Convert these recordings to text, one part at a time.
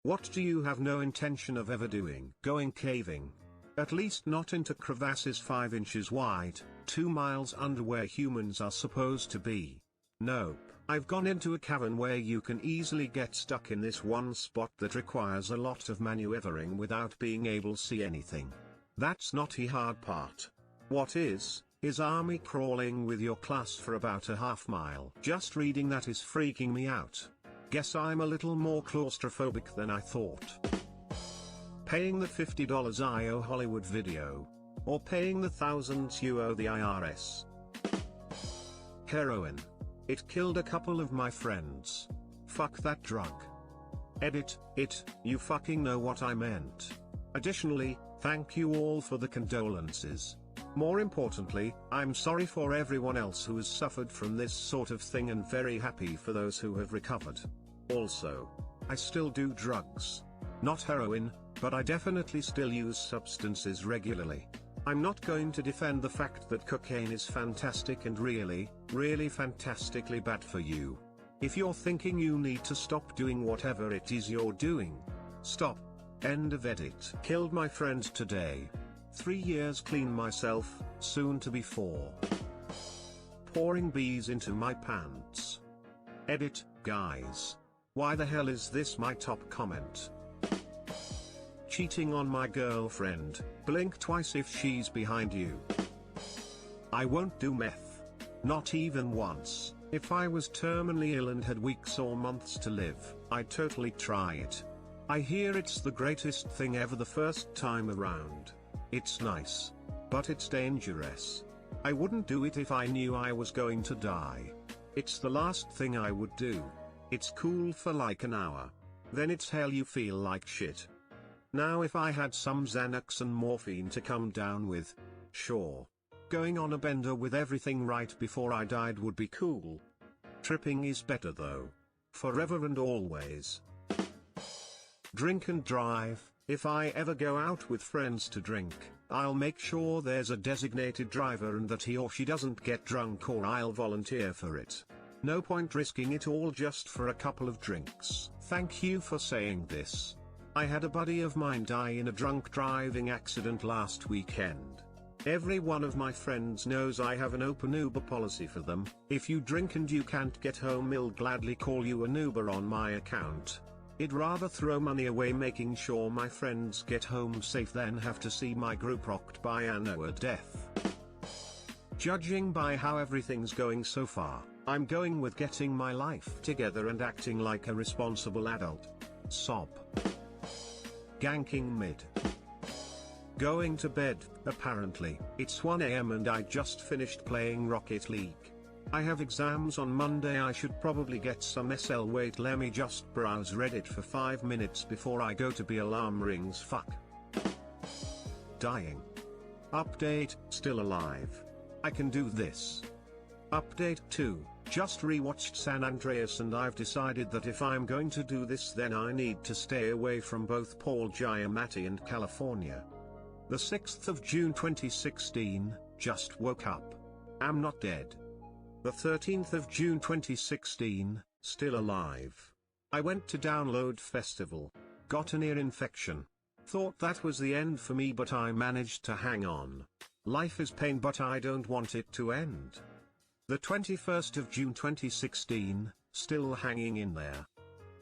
What do you have no intention of ever doing? Going caving. At least not into crevasses 5 inches wide, 2 miles under where humans are supposed to be. Nope. I've gone into a cavern where you can easily get stuck in this one spot that requires a lot of maneuvering without being able to see anything. That's not the hard part. What is army crawling with your class for about a half mile. Just reading that is freaking me out. Guess I'm a little more claustrophobic than I thought. Paying the $50 I owe Hollywood Video. Or paying the thousands you owe the IRS. Heroin. It killed a couple of my friends. Fuck that drug. Edit it, you fucking know what I meant. Additionally, thank you all for the condolences. More importantly, I'm sorry for everyone else who has suffered from this sort of thing and very happy for those who have recovered. Also, I still do drugs. Not heroin, but I definitely still use substances regularly. I'm not going to defend the fact that cocaine is fantastic and really, really fantastically bad for you. If you're thinking you need to stop doing whatever it is you're doing, stop. End of edit. Killed my friend today. 3 years clean myself, soon to be 4. Pouring bees into my pants. Edit, guys. Why the hell is this my top comment? Cheating on my girlfriend, blink twice if she's behind you. I won't do meth. Not even once. If I was terminally ill and had weeks or months to live, I'd totally try it. I hear it's the greatest thing ever the first time around. It's nice. But it's dangerous. I wouldn't do it if I knew I was going to die. It's the last thing I would do. It's cool for like an hour. Then it's hell, you feel like shit. Now if I had some Xanax and morphine to come down with, sure. Going on a bender with everything right before I died would be cool. Tripping is better though. Forever and always. Drink and drive. If I ever go out with friends to drink, I'll make sure there's a designated driver and that he or she doesn't get drunk, or I'll volunteer for it. No point risking it all just for a couple of drinks. Thank you for saying this. I had a buddy of mine die in a drunk driving accident last weekend. Every one of my friends knows I have an open Uber policy for them. If you drink and you can't get home, I'll gladly call you an Uber on my account. I'd rather throw money away making sure my friends get home safe than have to see my group rocked by an hour death. Judging by how everything's going so far, I'm going with getting my life together and acting like a responsible adult. Sob. Ganking mid. Going to bed, apparently. It's 1 AM and I just finished playing Rocket League. I have exams on Monday. I should probably get some SL. Wait, let me just browse Reddit for 5 minutes before I go to be. Alarm rings. Fuck. Dying. Update, still alive. I can do this. Update 2, just rewatched San Andreas and I've decided that if I'm going to do this then I need to stay away from both Paul Giamatti and California. The 6th of June 2016, just woke up. Am not dead. The 13th of June 2016, still alive. I went to Download Festival. Got an ear infection. Thought that was the end for me, but I managed to hang on. Life is pain, but I don't want it to end. The 21st of June 2016, still hanging in there.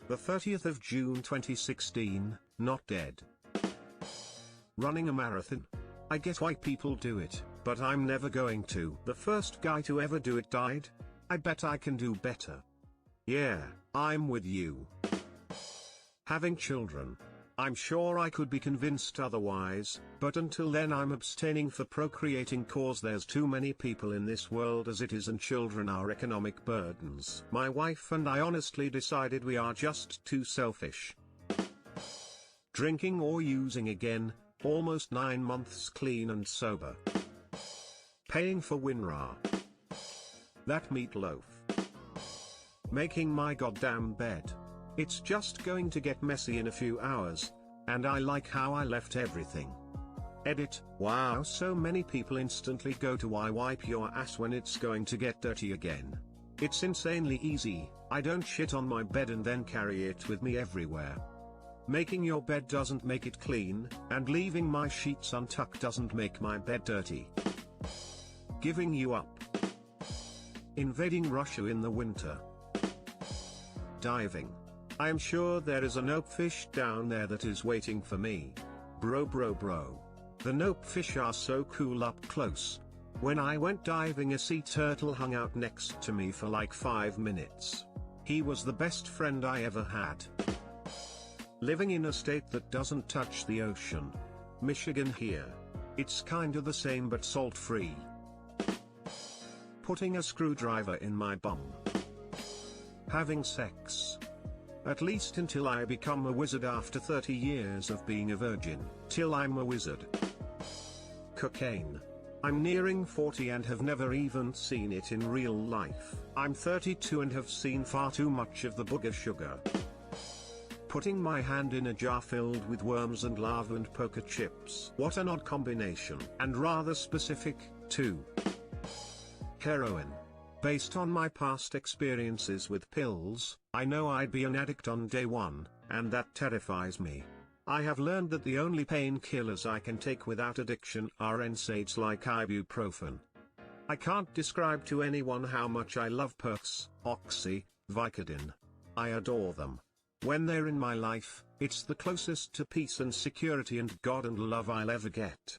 The 30th of June 2016, not dead. Running a marathon. I get why people do it, but I'm never going to. The first guy to ever do it died. I bet I can do better. Yeah, I'm with you. Having children. I'm sure I could be convinced otherwise, but until then I'm abstaining for procreating cause there's too many people in this world as it is and children are economic burdens. My wife and I honestly decided we are just too selfish. Drinking or using again, almost 9 months clean and sober. Paying for WinRAR. That meatloaf. Making my goddamn bed. It's just going to get messy in a few hours, and I like how I left everything. Edit, wow, so many people instantly go to why wipe your ass when it's going to get dirty again. It's insanely easy. I don't shit on my bed and then carry it with me everywhere. Making your bed doesn't make it clean, and leaving my sheets untucked doesn't make my bed dirty. Giving you up. Invading Russia in the winter. Diving. I am sure there is a nope fish down there that is waiting for me. Bro. The nope fish are so cool up close. When I went diving, a sea turtle hung out next to me for like 5 minutes. He was the best friend I ever had. Living in a state that doesn't touch the ocean. Michigan here. It's kinda the same but salt-free. Putting a screwdriver in my bum. Having sex. At least until I become a wizard after 30 years of being a virgin, till I'm a wizard. Cocaine. I'm nearing 40 and have never even seen it in real life. I'm 32 and have seen far too much of the booger sugar. Putting my hand in a jar filled with worms and lava and poker chips. What an odd combination. And rather specific, too. Heroin. Based on my past experiences with pills, I know I'd be an addict on day one, and that terrifies me. I have learned that the only painkillers I can take without addiction are NSAIDs like ibuprofen. I can't describe to anyone how much I love Perks, Oxy, Vicodin. I adore them. When they're in my life, it's the closest to peace and security and God and love I'll ever get.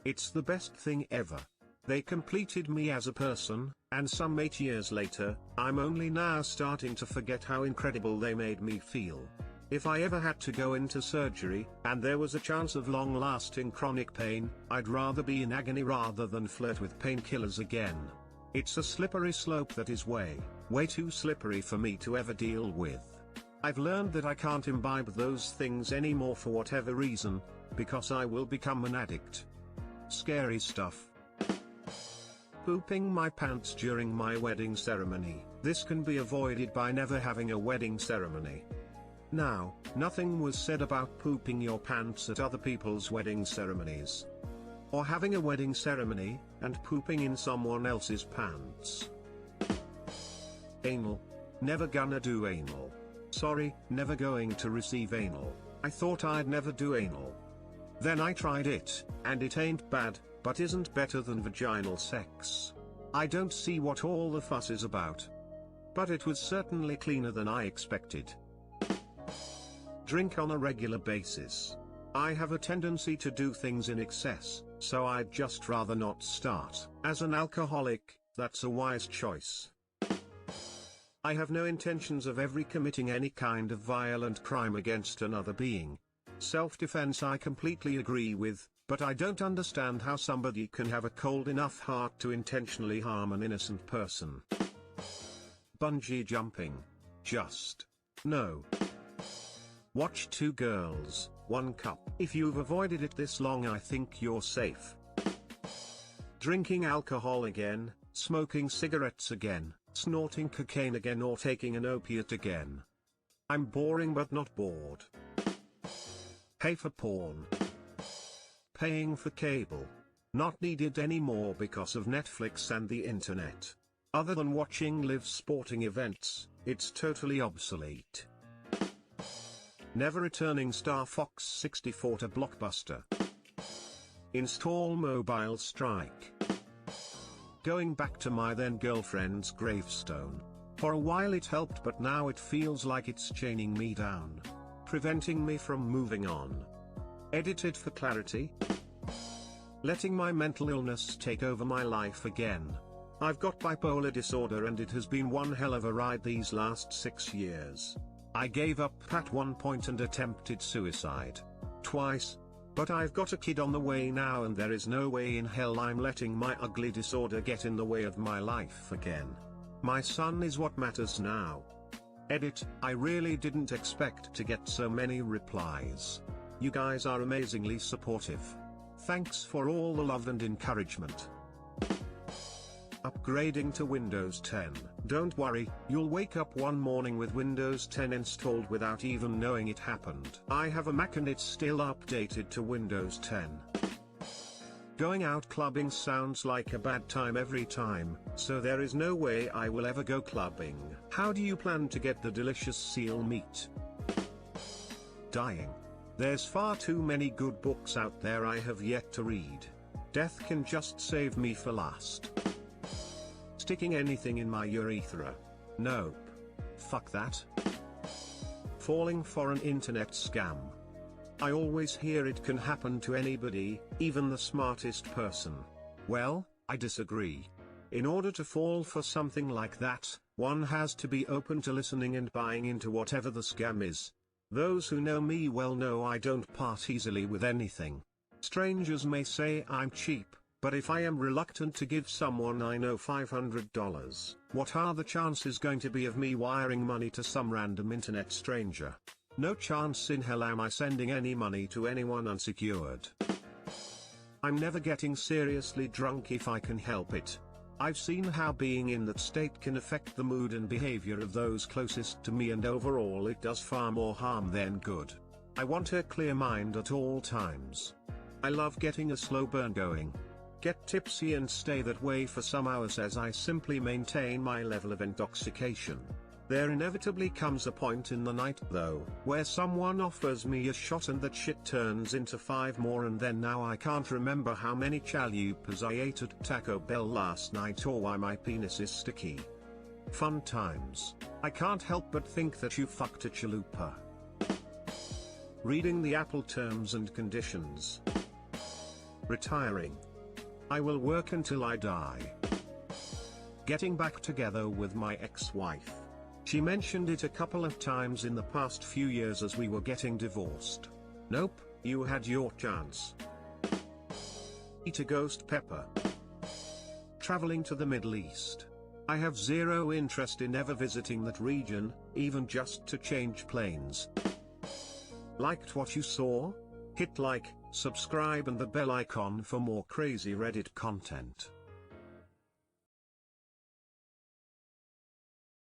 It's the best thing ever. They completed me as a person, and some 8 years later, I'm only now starting to forget how incredible they made me feel. If I ever had to go into surgery, and there was a chance of long-lasting chronic pain, I'd rather be in agony rather than flirt with painkillers again. It's a slippery slope that is way too slippery for me to ever deal with. I've learned that I can't imbibe those things anymore for whatever reason, because I will become an addict. Scary stuff. Pooping my pants during my wedding ceremony. This can be avoided by never having a wedding ceremony. Now, nothing was said about pooping your pants at other people's wedding ceremonies. Or having a wedding ceremony, and pooping in someone else's pants. Anal. Never gonna do anal. Sorry, never going to receive anal. I thought I'd never do anal. Then I tried it, and it ain't bad, but isn't better than vaginal sex. I don't see what all the fuss is about. But it was certainly cleaner than I expected. Drink on a regular basis. I have a tendency to do things in excess, so I'd just rather not start. As an alcoholic, that's a wise choice. I have no intentions of ever committing any kind of violent crime against another being. Self-defense I completely agree with, but I don't understand how somebody can have a cold enough heart to intentionally harm an innocent person. Bungee jumping. Just no. Watch Two Girls, One Cup. If you've avoided it this long, I think you're safe. Drinking alcohol again, smoking cigarettes again, snorting cocaine again, or taking an opiate again. I'm boring but not bored. Pay for porn. Paying for cable. Not needed anymore because of Netflix and the internet. Other than watching live sporting events, it's totally obsolete. Never returning Star Fox 64 to Blockbuster. Install Mobile Strike. Going back to my then girlfriend's gravestone. For a while it helped, but now it feels like it's chaining me down, preventing me from moving on. Edited for clarity. Letting my mental illness take over my life again. I've got bipolar disorder and it has been one hell of a ride these last 6 years. I gave up at one point and attempted suicide. Twice. But I've got a kid on the way now and there is no way in hell I'm letting my ugly disorder get in the way of my life again. My son is what matters now. Edit, I really didn't expect to get so many replies. You guys are amazingly supportive. Thanks for all the love and encouragement. Upgrading to Windows 10. Don't worry, you'll wake up one morning with Windows 10 installed without even knowing it happened. I have a Mac and it's still updated to Windows 10. Going out clubbing sounds like a bad time every time, so there is no way I will ever go clubbing. How do you plan to get the delicious seal meat? dying. There's far too many good books out there I have yet to read. Death can just save me for last. Sticking anything in my urethra? Nope. Fuck that. Falling for an internet scam. I always hear it can happen to anybody, even the smartest person. Well, I disagree. In order to fall for something like that, one has to be open to listening and buying into whatever the scam is. Those who know me well know I don't part easily with anything. Strangers may say I'm cheap, but if I am reluctant to give someone I know $500, what are the chances going to be of me wiring money to some random internet stranger? No chance in hell am I sending any money to anyone unsecured. I'm never getting seriously drunk if I can help it. I've seen how being in that state can affect the mood and behavior of those closest to me, and overall it does far more harm than good. I want a clear mind at all times. I love getting a slow burn going. Get tipsy and stay that way for some hours as I simply maintain my level of intoxication. There inevitably comes a point in the night though, where someone offers me a shot and that shit turns into 5 more, and then now I can't remember how many chalupas I ate at Taco Bell last night or why my penis is sticky. Fun times. I can't help but think that you fucked a chalupa. Reading the Apple terms and conditions. Retiring. I will work until I die. Getting back together with my ex-wife. She mentioned it a couple of times in the past few years as we were getting divorced. Nope, you had your chance. Eat a ghost pepper. Traveling to the Middle East. I have zero interest in ever visiting that region, even just to change planes. Liked what you saw? Hit like, subscribe and the bell icon for more crazy Reddit content.